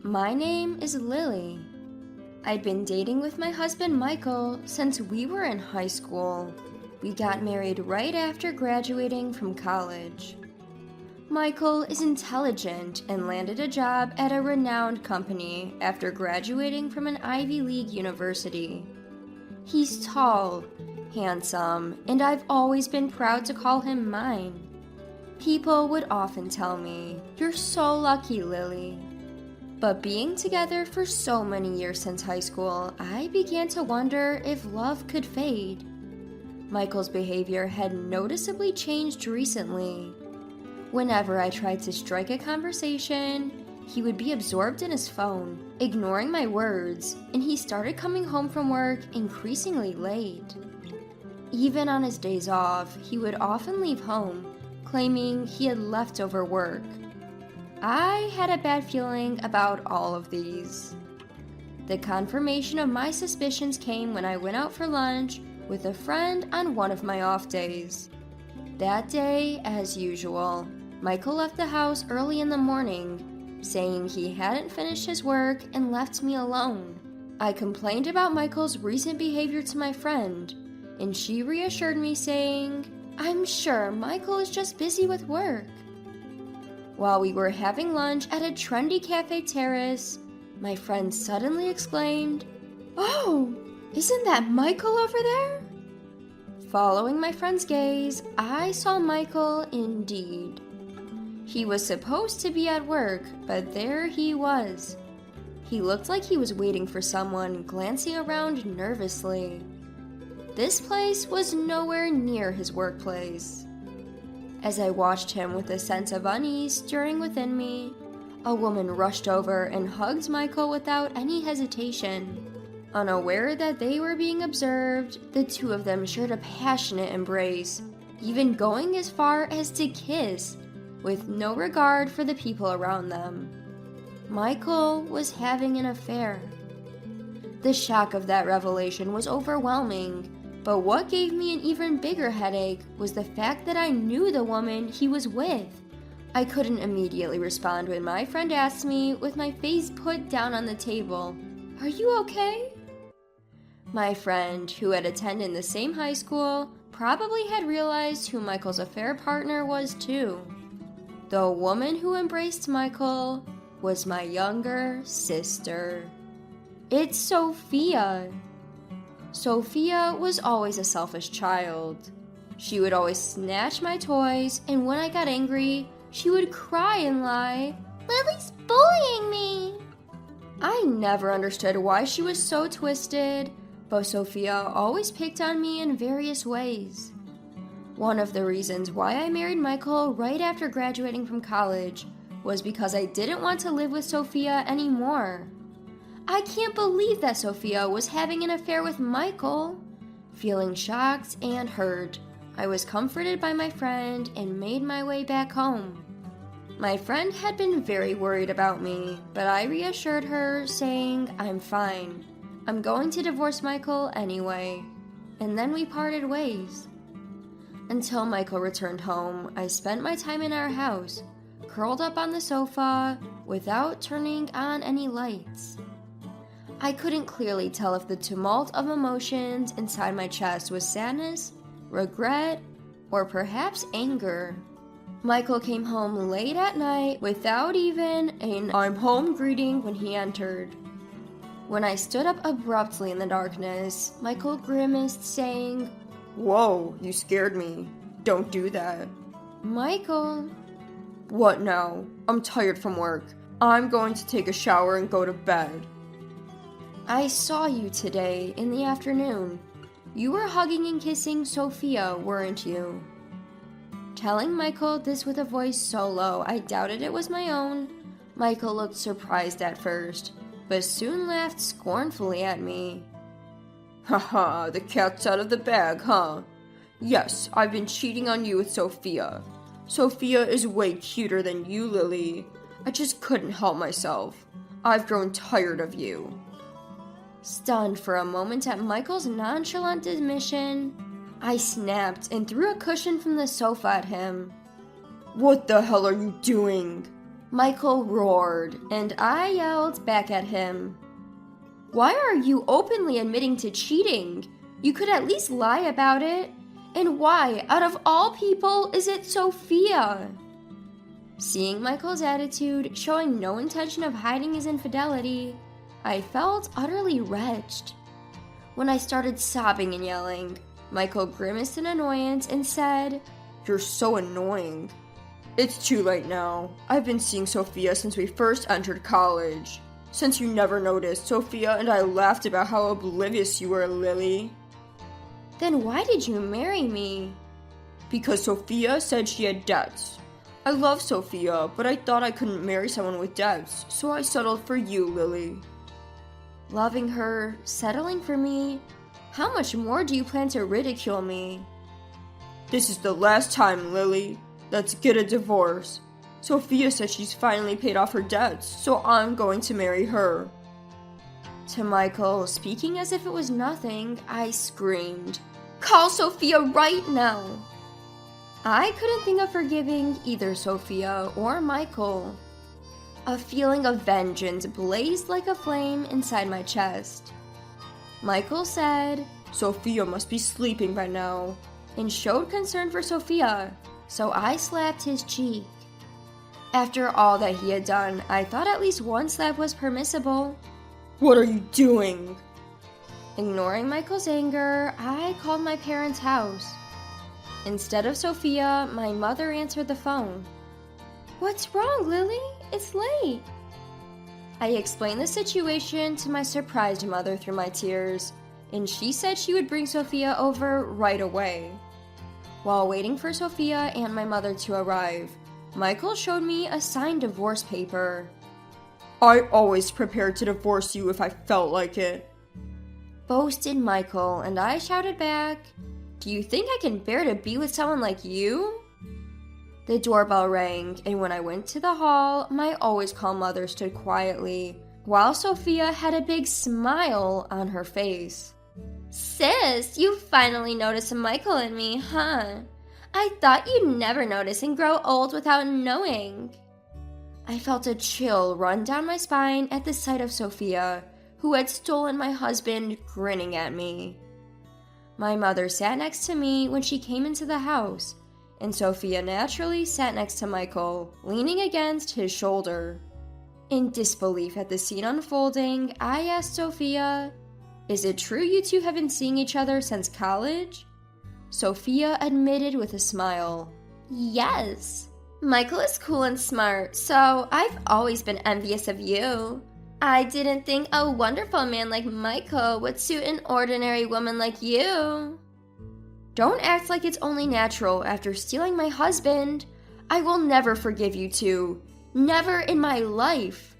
My name is Lily. I'd been dating with my husband Michael since we were in high school. We got married right after graduating from college. Michael is intelligent and landed a job at a renowned company after graduating from an Ivy League university. He's tall, handsome, and I've always been proud to call him mine. People would often tell me, "You're so lucky, Lily." But being together for so many years since high school, I began to wonder if love could fade. Michael's behavior had noticeably changed recently. Whenever I tried to strike a conversation, he would be absorbed in his phone, ignoring my words, and he started coming home from work increasingly late. Even on his days off, he would often leave home, claiming he had leftover work. I had a bad feeling about all of these. The confirmation of my suspicions came when I went out for lunch with a friend on one of my off days. That day, as usual, Michael left the house early in the morning, saying he hadn't finished his work and left me alone. I complained about Michael's recent behavior to my friend, and she reassured me saying, "I'm sure Michael is just busy with work." While we were having lunch at a trendy cafe terrace, my friend suddenly exclaimed, "Oh, isn't that Michael over there?" Following my friend's gaze, I saw Michael indeed. He was supposed to be at work, but there he was. He looked like he was waiting for someone, glancing around nervously. This place was nowhere near his workplace. As I watched him with a sense of unease stirring within me, a woman rushed over and hugged Michael without any hesitation. Unaware that they were being observed, the two of them shared a passionate embrace, even going as far as to kiss, with no regard for the people around them. Michael was having an affair. The shock of that revelation was overwhelming, but what gave me an even bigger headache was the fact that I knew the woman he was with. I couldn't immediately respond when my friend asked me, with my face put down on the table, "Are you okay?" My friend, who had attended the same high school, probably had realized who Michael's affair partner was too. The woman who embraced Michael was my younger sister. It's Sophia. Sophia was always a selfish child. She would always snatch my toys, and when I got angry, she would cry and lie, "Lily's bullying me." I never understood why she was so twisted, but Sophia always picked on me in various ways. One of the reasons why I married Michael right after graduating from college was because I didn't want to live with Sophia anymore. I can't believe that Sophia was having an affair with Michael. Feeling shocked and hurt, I was comforted by my friend and made my way back home. My friend had been very worried about me, but I reassured her, saying, "I'm fine. I'm going to divorce Michael anyway." And then we parted ways. Until Michael returned home, I spent my time in our house, curled up on the sofa, without turning on any lights. I couldn't clearly tell if the tumult of emotions inside my chest was sadness, regret, or perhaps anger. Michael came home late at night without even an "I'm home" greeting when he entered. When I stood up abruptly in the darkness, Michael grimaced, saying, "Whoa, you scared me. Don't do that." "Michael." "What now? I'm tired from work. I'm going to take a shower and go to bed." "I saw you today in the afternoon. You were hugging and kissing Sophia, weren't you?" Telling Michael this with a voice so low I doubted it was my own, Michael looked surprised at first, but soon laughed scornfully at me. "Haha, the cat's out of the bag, huh? Yes, I've been cheating on you with Sophia. Sophia is way cuter than you, Lily. I just couldn't help myself. I've grown tired of you." Stunned for a moment at Michael's nonchalant admission, I snapped and threw a cushion from the sofa at him. "What the hell are you doing?" Michael roared, and I yelled back at him. Why are you openly admitting to cheating? You could at least lie about it. And why, out of all people, is it Sophia? Seeing Michael's attitude, showing no intention of hiding his infidelity, I felt utterly wretched. When I started sobbing and yelling, Michael grimaced in annoyance and said, "You're so annoying. It's too late now. I've been seeing Sophia since we first entered college. Since you never noticed, Sophia and I laughed about how oblivious you were, Lily." Then why did you marry me? Because Sophia said she had debts. I love Sophia, but I thought I couldn't marry someone with debts, so I settled for you, Lily. Loving her, settling for me, how much more do you plan to ridicule me? This is the last time, Lily. Let's get a divorce. Sophia said she's finally paid off her debts, so I'm going to marry her. To Michael, speaking as if it was nothing, I screamed, "Call Sophia right now!" I couldn't think of forgiving either Sophia or Michael. A feeling of vengeance blazed like a flame inside my chest. Michael said, "Sophia must be sleeping by now," and showed concern for Sophia, so I slapped his cheek. After all that he had done, I thought at least one slap was permissible. "What are you doing?" Ignoring Michael's anger, I called my parents' house. Instead of Sophia, my mother answered the phone. "What's wrong, Lily? It's late." I explained the situation to my surprised mother through my tears, and she said she would bring Sophia over right away. While waiting for Sophia and my mother to arrive, Michael showed me a signed divorce paper. "I always prepared to divorce you if I felt like it," boasted Michael, and I shouted back, "Do you think I can bear to be with someone like you?" The doorbell rang, and when I went to the hall, my always calm mother stood quietly, while Sophia had a big smile on her face. "Sis, you finally noticed Michael in me, huh? I thought you'd never notice and grow old without knowing." I felt a chill run down my spine at the sight of Sophia, who had stolen my husband, grinning at me. My mother sat next to me when she came into the house, and Sophia naturally sat next to Michael, leaning against his shoulder. In disbelief at the scene unfolding, I asked Sophia, "Is it true you two have been seeing each other since college?" Sophia admitted with a smile, "Yes. Michael is cool and smart, so I've always been envious of you. I didn't think a wonderful man like Michael would suit an ordinary woman like you." "Don't act like it's only natural after stealing my husband. I will never forgive you two. Never in my life."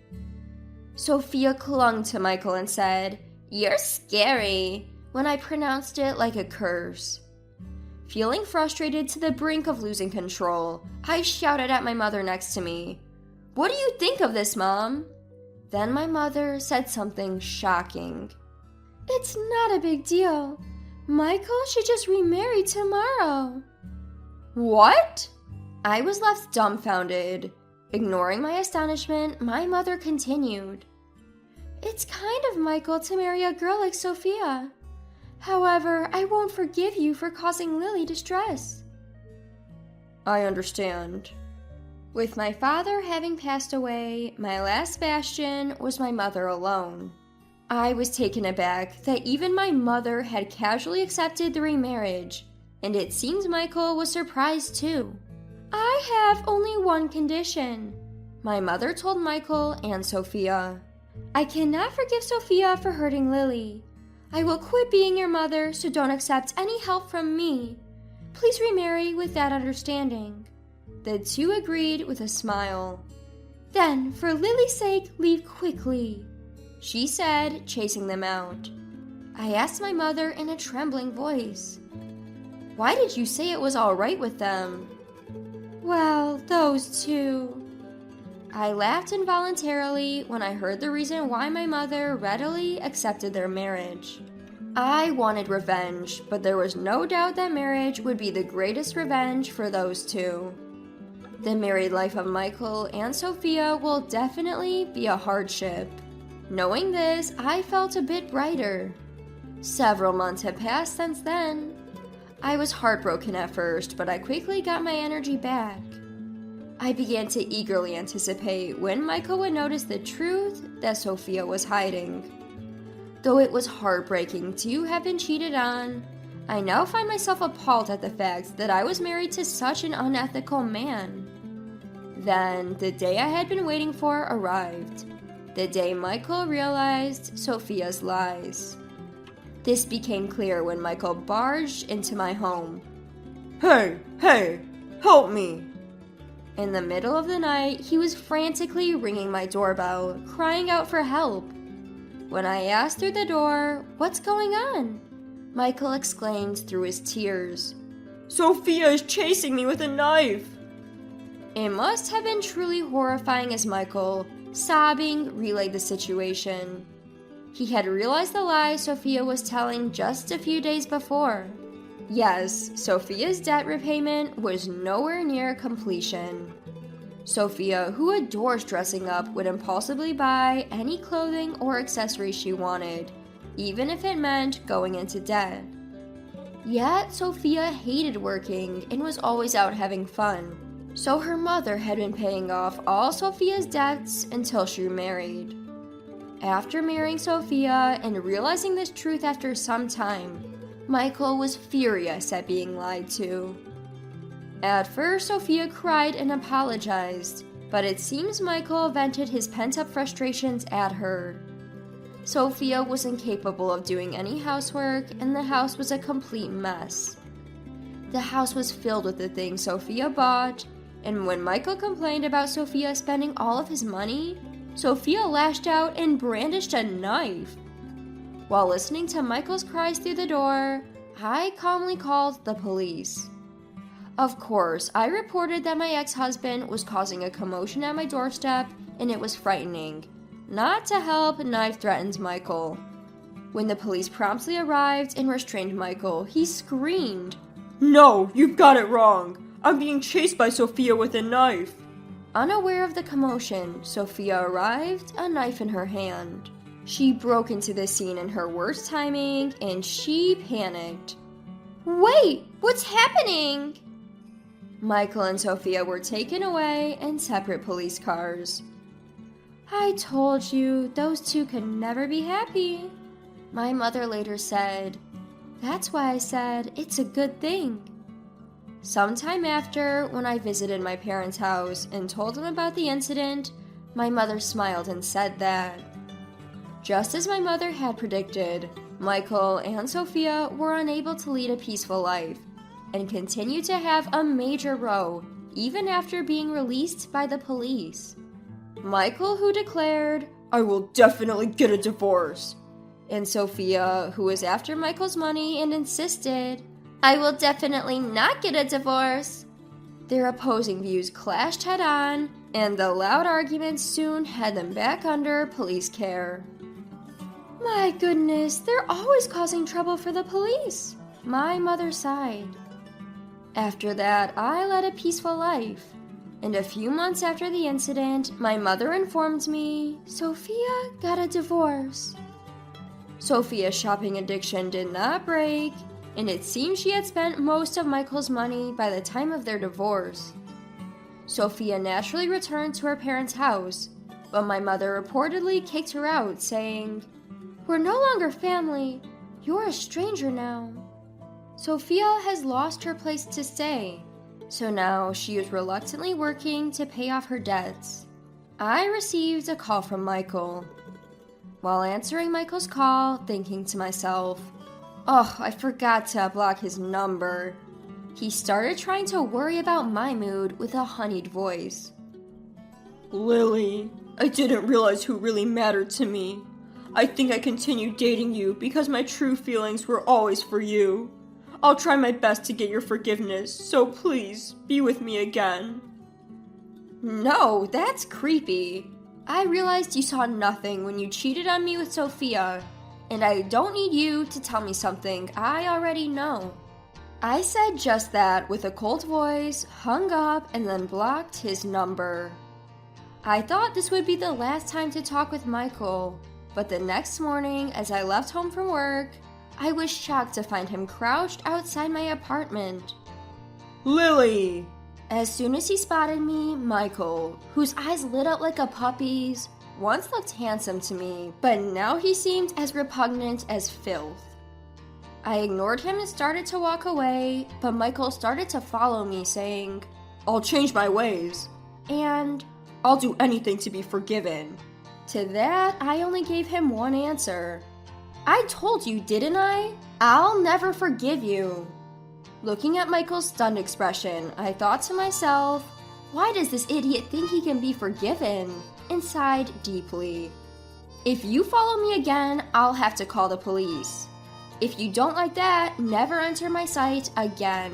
Sophia clung to Michael and said, "You're scary," when I pronounced it like a curse. Feeling frustrated to the brink of losing control, I shouted at my mother next to me, "What do you think of this, Mom?" Then my mother said something shocking. "It's not a big deal. Michael should just remarry tomorrow." "What?" I was left dumbfounded. Ignoring my astonishment, my mother continued, "It's kind of Michael to marry a girl like Sophia. However, I won't forgive you for causing Lily distress." "I understand." With my father having passed away, my last bastion was my mother alone. I was taken aback that even my mother had casually accepted the remarriage, and it seems Michael was surprised too. "I have only one condition," my mother told Michael and Sophia. "I cannot forgive Sophia for hurting Lily. I will quit being your mother, so don't accept any help from me. Please remarry with that understanding." The two agreed with a smile. "Then, for Lily's sake, leave quickly," she said, chasing them out. I asked my mother in a trembling voice, "Why did you say it was all right with them?" "Well, those two." I laughed involuntarily when I heard the reason why my mother readily accepted their marriage. I wanted revenge, but there was no doubt that marriage would be the greatest revenge for those two. The married life of Michael and Sophia will definitely be a hardship. Knowing this, I felt a bit brighter. Several months had passed since then. I was heartbroken at first, but I quickly got my energy back. I began to eagerly anticipate when Michael would notice the truth that Sophia was hiding. Though it was heartbreaking to have been cheated on, I now find myself appalled at the fact that I was married to such an unethical man. Then, the day I had been waiting for arrived. The day Michael realized Sophia's lies. This became clear when Michael barged into my home. Hey, help me! In the middle of the night, he was frantically ringing my doorbell, crying out for help. When I asked through the door, "What's going on?" Michael exclaimed through his tears, "Sophia is chasing me with a knife!" It must have been truly horrifying as Michael, sobbing, relayed the situation. He had realized the lie Sophia was telling just a few days before. Yes, Sophia's debt repayment was nowhere near completion. Sophia, who adores dressing up, would impulsively buy any clothing or accessories she wanted, even if it meant going into debt. Yet, Sophia hated working and was always out having fun, so her mother had been paying off all Sophia's debts until she married. After marrying Sophia and realizing this truth after some time, Michael was furious at being lied to. At first, Sophia cried and apologized, but it seems Michael vented his pent-up frustrations at her. Sophia was incapable of doing any housework, and the house was a complete mess. The house was filled with the things Sophia bought, and when Michael complained about Sophia spending all of his money, Sophia lashed out and brandished a knife. While listening to Michael's cries through the door, I calmly called the police. Of course, I reported that my ex-husband was causing a commotion at my doorstep, and it was frightening. Not to help, knife threatens Michael. When the police promptly arrived and restrained Michael, he screamed, "No, you've got it wrong. I'm being chased by Sophia with a knife." Unaware of the commotion, Sophia arrived, a knife in her hand. She broke into the scene in her worst timing, and she panicked. "Wait, what's happening?" Michael and Sophia were taken away in separate police cars. "I told you, those two could never be happy," my mother later said. "That's why I said it's a good thing." Sometime after, when I visited my parents' house and told them about the incident, my mother smiled and said that, just as my mother had predicted, Michael and Sophia were unable to lead a peaceful life and continued to have a major row even after being released by the police. Michael, who declared, "I will definitely get a divorce," and Sophia, who was after Michael's money and insisted, "I will definitely not get a divorce." Their opposing views clashed head-on, and the loud arguments soon had them back under police care. "My goodness, they're always causing trouble for the police," my mother sighed. After that, I led a peaceful life, and a few months after the incident, my mother informed me Sophia got a divorce. Sophia's shopping addiction did not break, and it seemed she had spent most of Michael's money by the time of their divorce. Sophia naturally returned to her parents' house, but my mother reportedly kicked her out, saying, "We're no longer family. You're a stranger now." Sophia has lost her place to stay, so now she is reluctantly working to pay off her debts. I received a call from Michael. While answering Michael's call, thinking to myself, "Oh, I forgot to block his number," he started trying to worry about my mood with a honeyed voice. "Lily, I didn't realize who really mattered to me. I think I continued dating you because my true feelings were always for you. I'll try my best to get your forgiveness, so please, be with me again." No, that's creepy. I realized you saw nothing when you cheated on me with Sophia, and I don't need you to tell me something I already know. I said just that with a cold voice, hung up, and then blocked his number. I thought this would be the last time to talk with Michael, but the next morning, as I left home from work, I was shocked to find him crouched outside my apartment. Lily! As soon as he spotted me, Michael, whose eyes lit up like a puppy's, once looked handsome to me, but now he seemed as repugnant as filth. I ignored him and started to walk away, but Michael started to follow me, saying, "I'll change my ways," and "I'll do anything to be forgiven." To that, I only gave him one answer. "I told you, didn't I? I'll never forgive you." Looking at Michael's stunned expression, I thought to myself, why does this idiot think he can be forgiven? And sighed deeply. If you follow me again, I'll have to call the police. If you don't like that, never enter my sight again.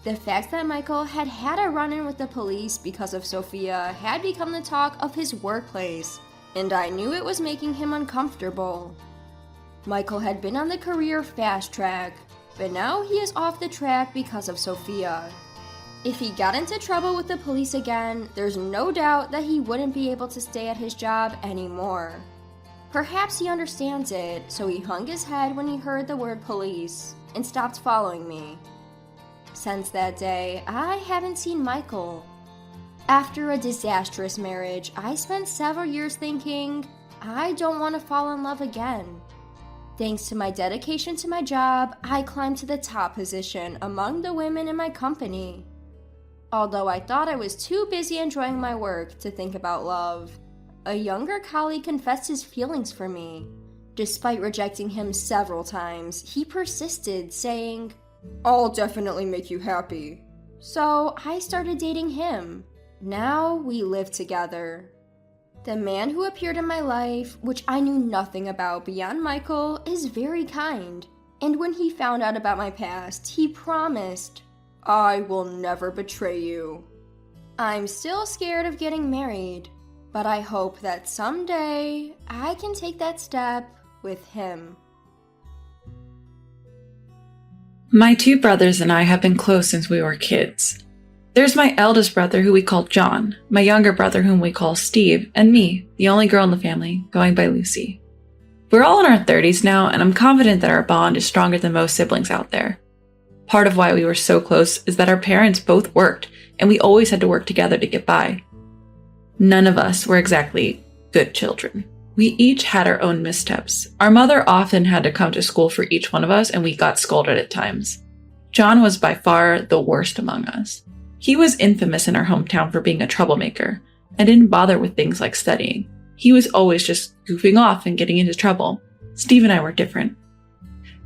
The fact that Michael had had a run-in with the police because of Sophia had become the talk of his workplace, and I knew it was making him uncomfortable. Michael had been on the career fast track, but now he is off the track because of Sophia. If he got into trouble with the police again, there's no doubt that he wouldn't be able to stay at his job anymore. Perhaps he understands it, so he hung his head when he heard the word police and stopped following me. Since that day, I haven't seen Michael. After a disastrous marriage, I spent several years thinking, I don't want to fall in love again. Thanks to my dedication to my job, I climbed to the top position among the women in my company. Although I thought I was too busy enjoying my work to think about love, a younger colleague confessed his feelings for me. Despite rejecting him several times, he persisted, saying, "I'll definitely make you happy." So I started dating him. Now we live together. The man who appeared in my life, which I knew nothing about beyond Michael, is very kind. And when he found out about my past, he promised, "I will never betray you." I'm still scared of getting married, but I hope that someday I can take that step with him. My two brothers and I have been close since we were kids. There's my eldest brother, who we call John, my younger brother, whom we call Steve, and me, the only girl in the family, going by Lucy. We're all in our 30s now, and I'm confident that our bond is stronger than most siblings out there. Part of why we were so close is that our parents both worked, and we always had to work together to get by. None of us were exactly good children. We each had our own missteps. Our mother often had to come to school for each one of us, and we got scolded at times. John was by far the worst among us. He was infamous in our hometown for being a troublemaker, and didn't bother with things like studying. He was always just goofing off and getting into trouble. Steve and I were different.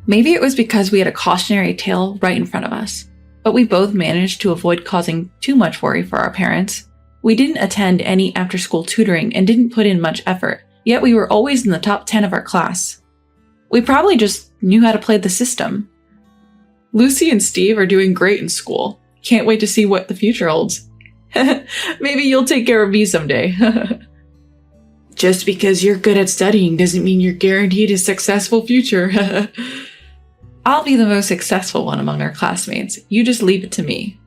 Maybe it was because we had a cautionary tale right in front of us, but we both managed to avoid causing too much worry for our parents. We didn't attend any after-school tutoring and didn't put in much effort, yet we were always in the top 10 of our class. We probably just knew how to play the system. Lucy and Steve are doing great in school. Can't wait to see what the future holds. Maybe you'll take care of me someday. Just because you're good at studying doesn't mean you're guaranteed a successful future. I'll be the most successful one among our classmates. You just leave it to me.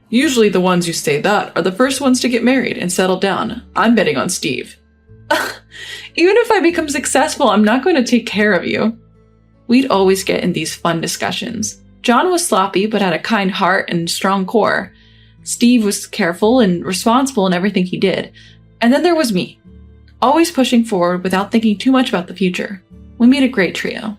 Usually the ones who say that are the first ones to get married and settle down. I'm betting on Steve. Even if I become successful, I'm not going to take care of you. We'd always get in these fun discussions. John was sloppy but had a kind heart and strong core. Steve was careful and responsible in everything he did. And then there was me, always pushing forward without thinking too much about the future. We made a great trio.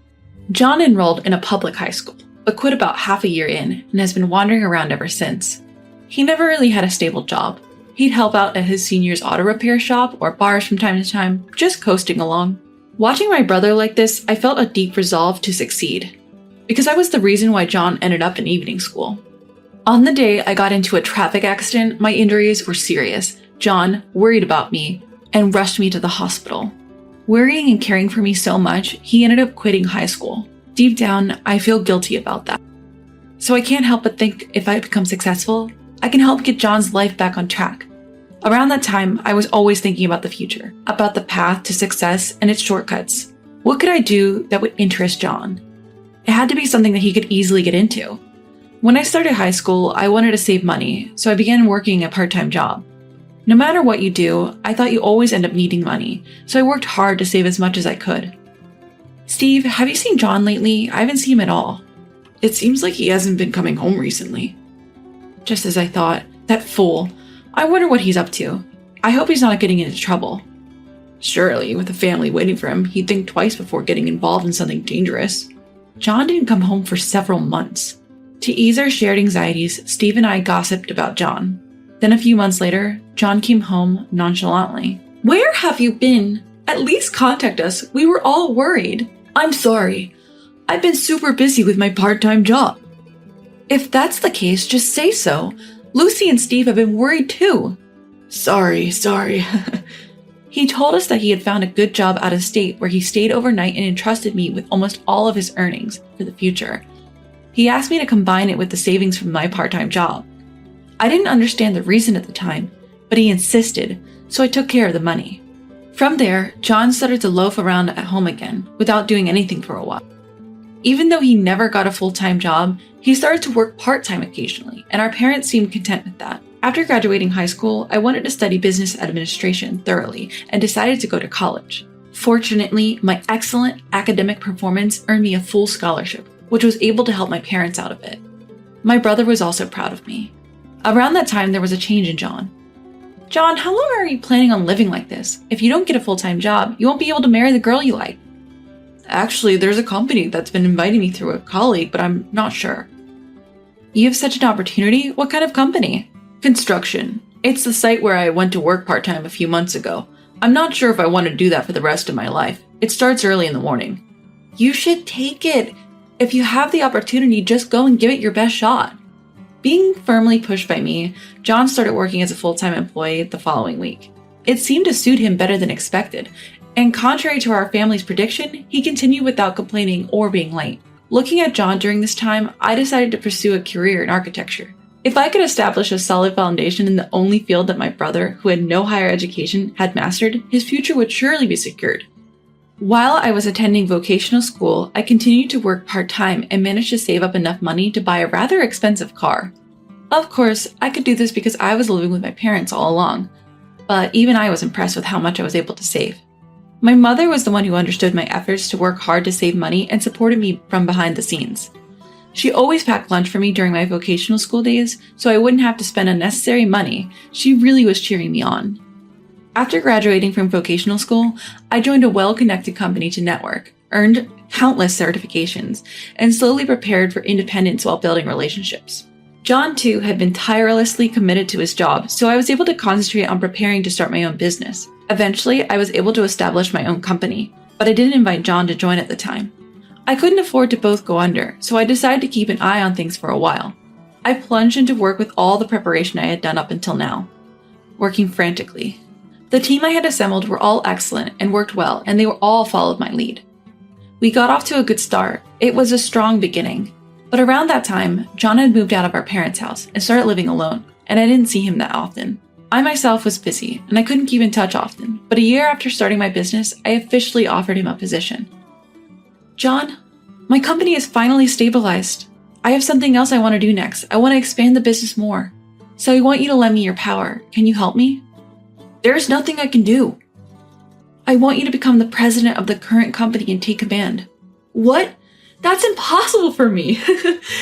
John enrolled in a public high school, but quit about half a year in and has been wandering around ever since. He never really had a stable job. He'd help out at his senior's auto repair shop or bars from time to time, just coasting along. Watching my brother like this, I felt a deep resolve to succeed, because I was the reason why John ended up in evening school. On the day I got into a traffic accident, my injuries were serious. John worried about me and rushed me to the hospital. Worrying and caring for me so much, he ended up quitting high school. Deep down, I feel guilty about that. So I can't help but think if I become successful, I can help get John's life back on track. Around that time, I was always thinking about the future, about the path to success and its shortcuts. What could I do that would interest John? It had to be something that he could easily get into. When I started high school, I wanted to save money, so I began working a part-time job. No matter what you do, I thought you always end up needing money, so I worked hard to save as much as I could. Steve, have you seen John lately? I haven't seen him at all. It seems like he hasn't been coming home recently. Just as I thought, that fool. I wonder what he's up to. I hope he's not getting into trouble. Surely, with a family waiting for him, he'd think twice before getting involved in something dangerous. John didn't come home for several months. To ease our shared anxieties, Steve and I gossiped about John. Then a few months later, John came home nonchalantly. Where have you been? At least contact us. We were all worried. I'm sorry. I've been super busy with my part-time job. If that's the case, just say so. Lucy and Steve have been worried too. Sorry. He told us that he had found a good job out of state where he stayed overnight and entrusted me with almost all of his earnings for the future. He asked me to combine it with the savings from my part-time job. I didn't understand the reason at the time, but he insisted, so I took care of the money. From there, John started to loaf around at home again, without doing anything for a while. Even though he never got a full-time job, he started to work part-time occasionally, and our parents seemed content with that. After graduating high school, I wanted to study business administration thoroughly and decided to go to college. Fortunately, my excellent academic performance earned me a full scholarship, which was able to help my parents out of it. My brother was also proud of me. Around that time, there was a change in John. John, how long are you planning on living like this? If you don't get a full-time job, you won't be able to marry the girl you like. Actually, there's a company that's been inviting me through a colleague, but I'm not sure. You have such an opportunity? What kind of company? Construction. It's the site where I went to work part-time a few months ago. I'm not sure if I want to do that for the rest of my life. It starts early in the morning. You should take it. If you have the opportunity, just go and give it your best shot. Being firmly pushed by me, John started working as a full-time employee the following week. It seemed to suit him better than expected, and contrary to our family's prediction, he continued without complaining or being late. Looking at John during this time, I decided to pursue a career in architecture. If I could establish a solid foundation in the only field that my brother, who had no higher education, had mastered, his future would surely be secured. While I was attending vocational school, I continued to work part-time and managed to save up enough money to buy a rather expensive car. Of course, I could do this because I was living with my parents all along, but even I was impressed with how much I was able to save. My mother was the one who understood my efforts to work hard to save money and supported me from behind the scenes. She always packed lunch for me during my vocational school days, so I wouldn't have to spend unnecessary money. She really was cheering me on. After graduating from vocational school, I joined a well-connected company to network, earned countless certifications, and slowly prepared for independence while building relationships. John, too, had been tirelessly committed to his job, so I was able to concentrate on preparing to start my own business. Eventually, I was able to establish my own company, but I didn't invite John to join at the time. I couldn't afford to both go under, so I decided to keep an eye on things for a while. I plunged into work with all the preparation I had done up until now, working frantically. The team I had assembled were all excellent and worked well, and they all followed my lead. We got off to a good start. It was a strong beginning. But around that time, John had moved out of our parents' house and started living alone, and I didn't see him that often. I myself was busy, and I couldn't keep in touch often, but a year after starting my business, I officially offered him a position. John, my company is finally stabilized. I have something else I want to do next. I want to expand the business more. So I want you to lend me your power. Can you help me? There's nothing I can do. I want you to become the president of the current company and take command. What? That's impossible for me.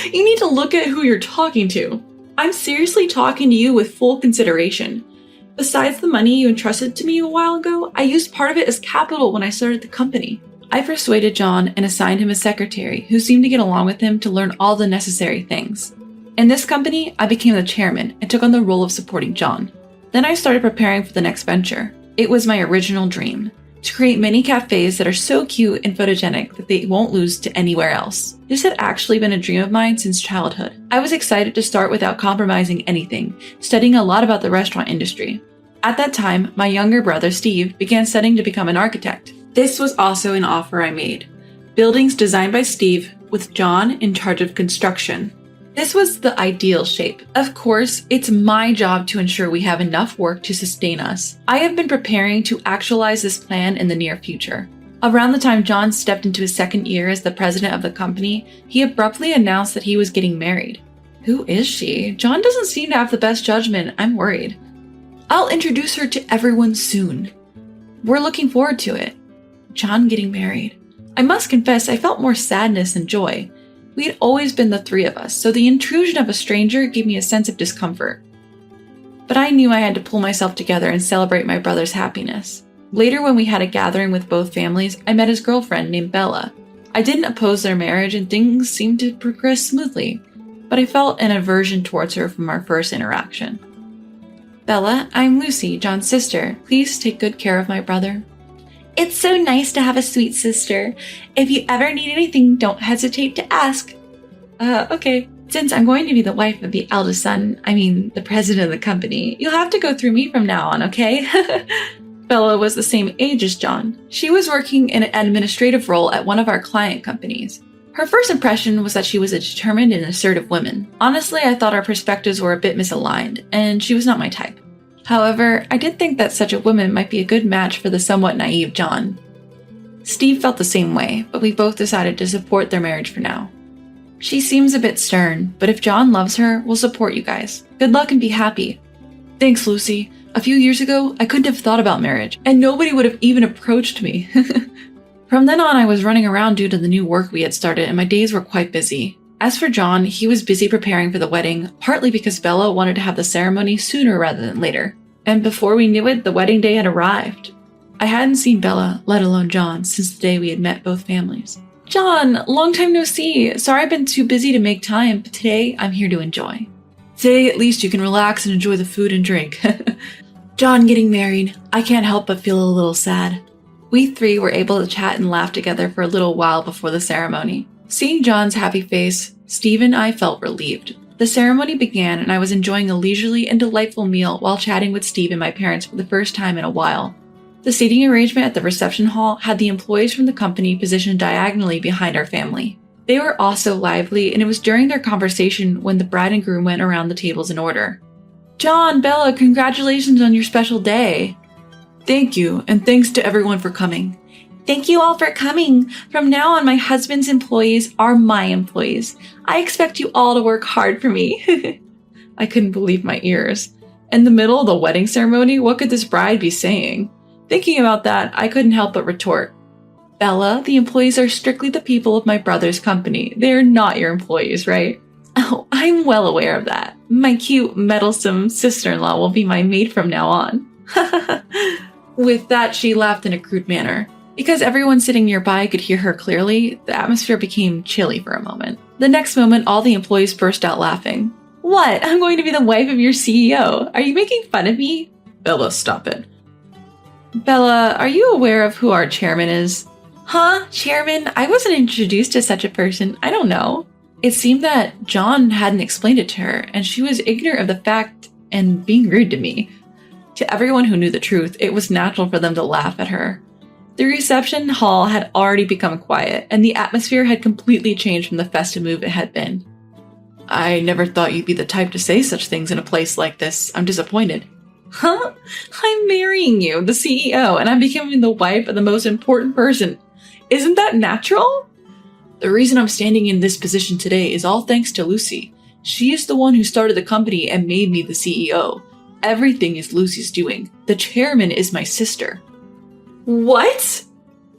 You need to look at who you're talking to. I'm seriously talking to you with full consideration. Besides the money you entrusted to me a while ago, I used part of it as capital when I started the company. I persuaded John and assigned him a secretary who seemed to get along with him to learn all the necessary things. In this company, I became the chairman and took on the role of supporting John. Then I started preparing for the next venture. It was my original dream, to create mini cafes that are so cute and photogenic that they won't lose to anywhere else. This had actually been a dream of mine since childhood. I was excited to start without compromising anything, studying a lot about the restaurant industry. At that time, my younger brother Steve began studying to become an architect. This was also an offer I made. Buildings designed by Steve, with John in charge of construction. This was the ideal shape. Of course, it's my job to ensure we have enough work to sustain us. I have been preparing to actualize this plan in the near future. Around the time John stepped into his second year as the president of the company, he abruptly announced that he was getting married. Who is she? John doesn't seem to have the best judgment. I'm worried. I'll introduce her to everyone soon. We're looking forward to it. John getting married. I must confess, I felt more sadness than joy. We had always been the three of us, so the intrusion of a stranger gave me a sense of discomfort. But I knew I had to pull myself together and celebrate my brother's happiness. Later, when we had a gathering with both families, I met his girlfriend named Bella. I didn't oppose their marriage and things seemed to progress smoothly, but I felt an aversion towards her from our first interaction. Bella, I'm Lucy, John's sister. Please take good care of my brother. It's so nice to have a sweet sister. If you ever need anything, don't hesitate to ask. Okay. Since I'm going to be the wife of the eldest son, the president of the company, you'll have to go through me from now on, okay? Bella was the same age as John. She was working in an administrative role at one of our client companies. Her first impression was that she was a determined and assertive woman. Honestly, I thought our perspectives were a bit misaligned, and she was not my type. However, I did think that such a woman might be a good match for the somewhat naive John. Steve felt the same way, but we both decided to support their marriage for now. She seems a bit stern, but if John loves her, we'll support you guys. Good luck and be happy. Thanks, Lucy. A few years ago, I couldn't have thought about marriage, and nobody would have even approached me. From then on, I was running around due to the new work we had started, and my days were quite busy. As for John, he was busy preparing for the wedding, partly because Bella wanted to have the ceremony sooner rather than later. And before we knew it, the wedding day had arrived. I hadn't seen Bella, let alone John, since the day we had met both families. John, long time no see. Sorry I've been too busy to make time, but today I'm here to enjoy. Today at least you can relax and enjoy the food and drink. John getting married. I can't help but feel a little sad. We three were able to chat and laugh together for a little while before the ceremony. Seeing John's happy face, Steve and I felt relieved. The ceremony began and I was enjoying a leisurely and delightful meal while chatting with Steve and my parents for the first time in a while. The seating arrangement at the reception hall had the employees from the company positioned diagonally behind our family. They were also lively, and it was during their conversation when the bride and groom went around the tables in order. John, Bella, congratulations on your special day. Thank you, and thanks to everyone for coming. Thank you all for coming. From now on, my husband's employees are my employees. I expect you all to work hard for me. I couldn't believe my ears. In the middle of the wedding ceremony, what could this bride be saying? Thinking about that, I couldn't help but retort. Bella, the employees are strictly the people of my brother's company. They are not your employees, right? Oh, I'm well aware of that. My cute, meddlesome sister-in-law will be my maid from now on. With that, she laughed in a crude manner. Because everyone sitting nearby could hear her clearly, the atmosphere became chilly for a moment. The next moment, all the employees burst out laughing. What? I'm going to be the wife of your CEO. Are you making fun of me? Bella, stop it. Bella, are you aware of who our chairman is? Huh? Chairman? I wasn't introduced to such a person. I don't know. It seemed that John hadn't explained it to her, and she was ignorant of the fact and being rude to me. To everyone who knew the truth, it was natural for them to laugh at her. The reception hall had already become quiet, and the atmosphere had completely changed from the festive mood it had been. I never thought you'd be the type to say such things in a place like this. I'm disappointed. Huh? I'm marrying you, the CEO, and I'm becoming the wife of the most important person. Isn't that natural? The reason I'm standing in this position today is all thanks to Lucy. She is the one who started the company and made me the CEO. Everything is Lucy's doing. The chairman is my sister. What?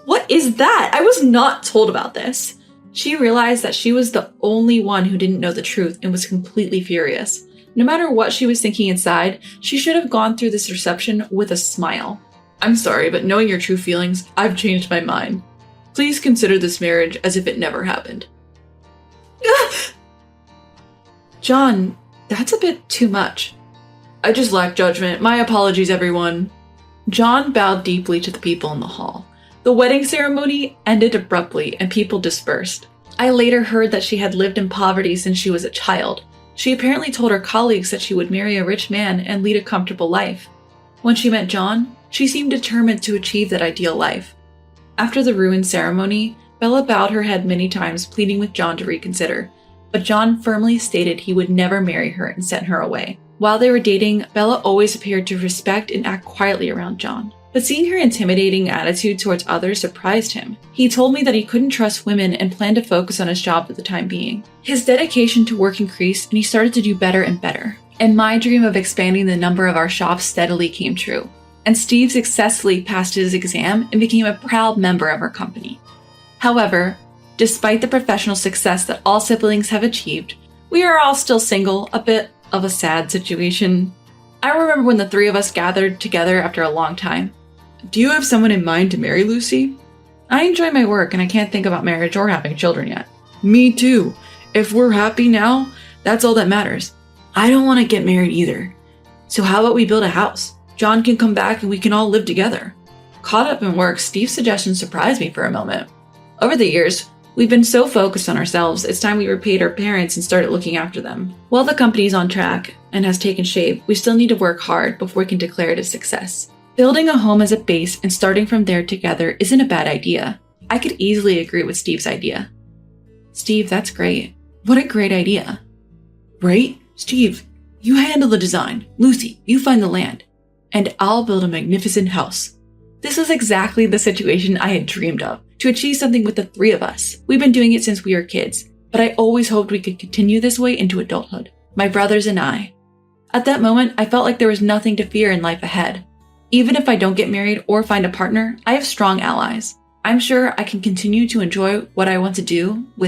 What is that? I was not told about this. She realized that she was the only one who didn't know the truth and was completely furious. No matter what she was thinking inside, she should have gone through this reception with a smile. I'm sorry, but knowing your true feelings, I've changed my mind. Please consider this marriage as if it never happened. John, that's a bit too much. I just lack judgment. My apologies, everyone. John bowed deeply to the people in the hall. The wedding ceremony ended abruptly and people dispersed. I later heard that she had lived in poverty since she was a child. She apparently told her colleagues that she would marry a rich man and lead a comfortable life. When she met John, she seemed determined to achieve that ideal life. After the ruined ceremony, Bella bowed her head many times, pleading with John to reconsider. But John firmly stated he would never marry her and sent her away. While they were dating, Bella always appeared to respect and act quietly around John. but seeing her intimidating attitude towards others surprised him. He told me that he couldn't trust women and planned to focus on his job for the time being. His dedication to work increased and he started to do better and better. And my dream of expanding the number of our shops steadily came true. And Steve successfully passed his exam and became a proud member of our company. However, despite the professional success that all siblings have achieved, we are all still single, a bit of a sad situation. I remember when the three of us gathered together after a long time. Do you have someone in mind to marry, Lucy? I enjoy my work and I can't think about marriage or having children yet. Me too. If we're happy now, that's all that matters. I don't want to get married either. So how about we build a house? John can come back and we can all live together. Caught up in work, Steve's suggestion surprised me for a moment. Over the years, we've been so focused on ourselves, it's time we repaid our parents and started looking after them. While the company's on track and has taken shape, we still need to work hard before we can declare it a success. Building a home as a base and starting from there together isn't a bad idea. I could easily agree with Steve's idea. Steve, that's great. What a great idea. Right? Steve, you handle the design. Lucy, you find the land. And I'll build a magnificent house. This was exactly the situation I had dreamed of, to achieve something with the three of us. We've been doing it since we were kids, but I always hoped we could continue this way into adulthood. My brothers and I. At that moment, I felt like there was nothing to fear in life ahead. Even if I don't get married or find a partner, I have strong allies. I'm sure I can continue to enjoy what I want to do with